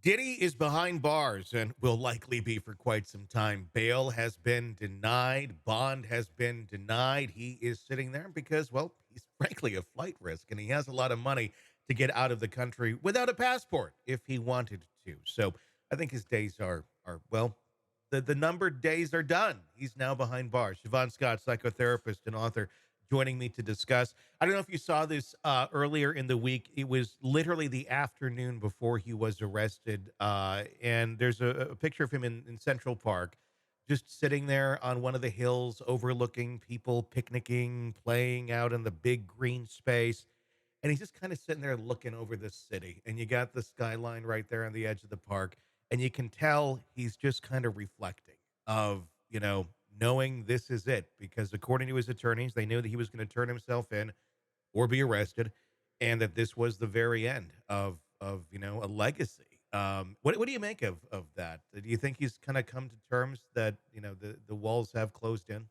Diddy is behind bars and will likely be for quite some time. Bail has been denied. Bond has been denied. He is sitting there because, well, he's frankly a flight risk and he has a lot of money to get out of the country without a passport if he wanted to. So I think his days are well, the numbered days are done. He's now behind bars. Shavaun Scott, psychotherapist and author, joining me to discuss. I don't know if you saw this earlier in the week. It was literally the afternoon before he was arrested. And there's a picture of him in Central Park, just sitting there on one of the hills overlooking people picnicking, playing out in the big green space. And he's just kind of sitting there looking over the city. And you got the skyline right there on the edge of the park. And you can tell he's just kind of reflecting of, knowing this is it. Because according to his attorneys, they knew that he was going to turn himself in or be arrested, and that this was the very end of a legacy. What do you make of that? Do you think he's kind of come to terms that the walls have closed in?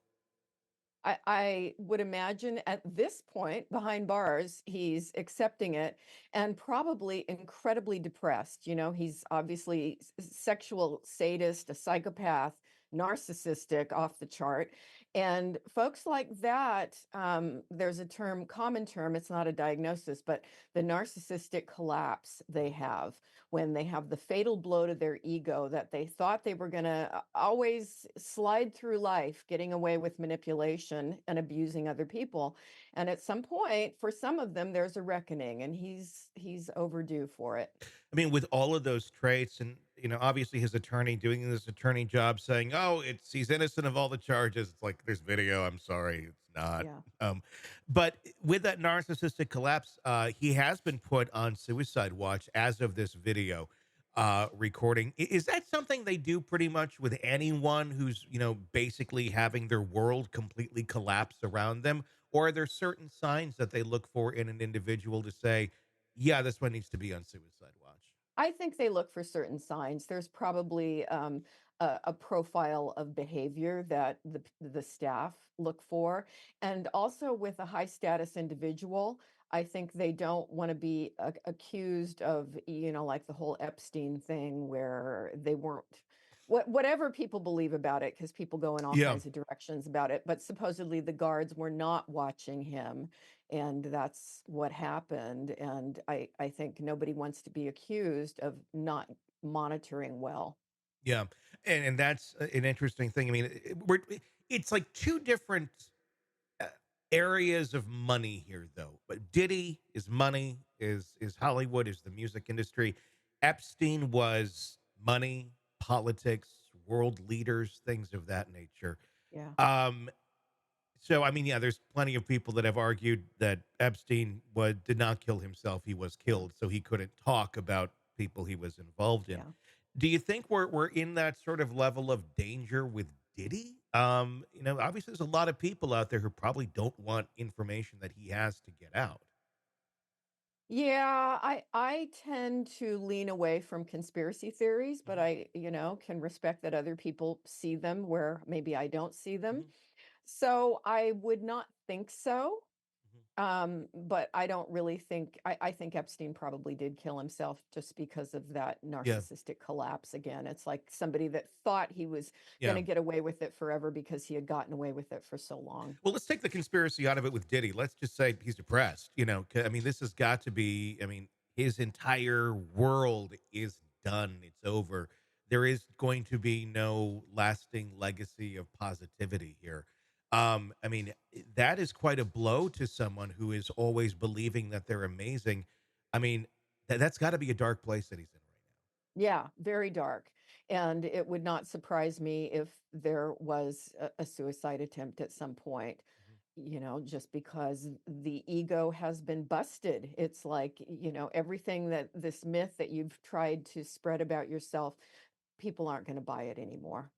I would imagine at this point, behind bars, he's accepting it and probably incredibly depressed. He's obviously sexual sadist, a psychopath, narcissistic, off the chart. And folks like that, there's a term, common term, it's not a diagnosis, but the narcissistic collapse they have when they have the fatal blow to their ego that they thought they were going to always slide through life, getting away with manipulation and abusing other people. And at some point, for some of them, there's a reckoning, and he's overdue for it. I mean, with all of those traits, and obviously his attorney doing this attorney job, saying, "Oh, it's he's innocent of all the charges." It's like there's video. I'm sorry, it's not. Yeah. Um, but with that narcissistic collapse, he has been put on suicide watch as of this video recording. Is that something they do pretty much with anyone who's basically having their world completely collapse around them, or are there certain signs that they look for in an individual to say, "Yeah, this one needs to be on suicide watch"? I think they look for certain signs. There's probably a profile of behavior that the staff look for, and also with a high status individual, I think they don't want to be accused of, like the whole Epstein thing, where they weren't. Whatever people believe about it, because people go in all Yeah. kinds of directions about it, but supposedly the guards were not watching him, and that's what happened. And I think nobody wants to be accused of not monitoring well. Yeah, and that's an interesting thing. I mean, it's like two different uh, areas of money here, though. But Diddy is money, is Hollywood, is the music industry. Epstein was money, politics, world leaders, things of that nature. Yeah. Um, so I mean, yeah, there's plenty of people that have argued that Epstein did not kill himself; he was Yeah. killed, so he couldn't talk about people he was involved in. Yeah. Do you think we're in that sort of level of danger with Diddy? Obviously there's a lot of people out there who probably don't want information that he has to get out. Yeah, I tend to lean away from conspiracy theories, but Mhm, I, can respect that other people see them where maybe I don't see them. mhm, So I would not think so. mhm. But I don't really think I think Epstein probably did kill himself just because of that Yeah, narcissistic collapse again. It's like somebody that thought he was going yeah. to get away with it forever because he had gotten away with it for so long. Well, let's take the conspiracy out of it with Diddy. Let's just say he's depressed. I mean, this has got to be. I mean, his entire world is done. It's over. There is going to be no lasting legacy of positivity here. I mean, that is quite a blow to someone who is always believing that they're amazing. I mean, that's got to be a dark place that he's in right Yeah, very dark. And it would not surprise me if there was a suicide attempt at some point, now. just because the ego has been busted. It's like, everything that this myth that you've tried to spread about yourself, people aren't going to buy it anymore.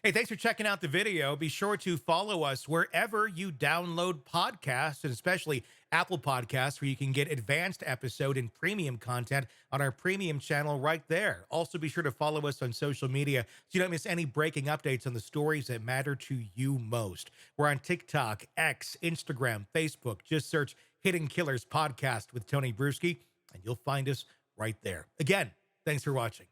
Hey, thanks for checking out the video. Be sure to follow us wherever you download podcasts, and especially Apple Podcasts, where you can get advanced episode and premium content on our premium channel right there. Also, be sure to follow us on social media so you don't miss any breaking updates on the stories that matter to you most. We're on TikTok, X, Instagram, Facebook. Just search Hidden Killers Podcast with Tony Bruschi. and you'll find us right there. Again, thanks for watching.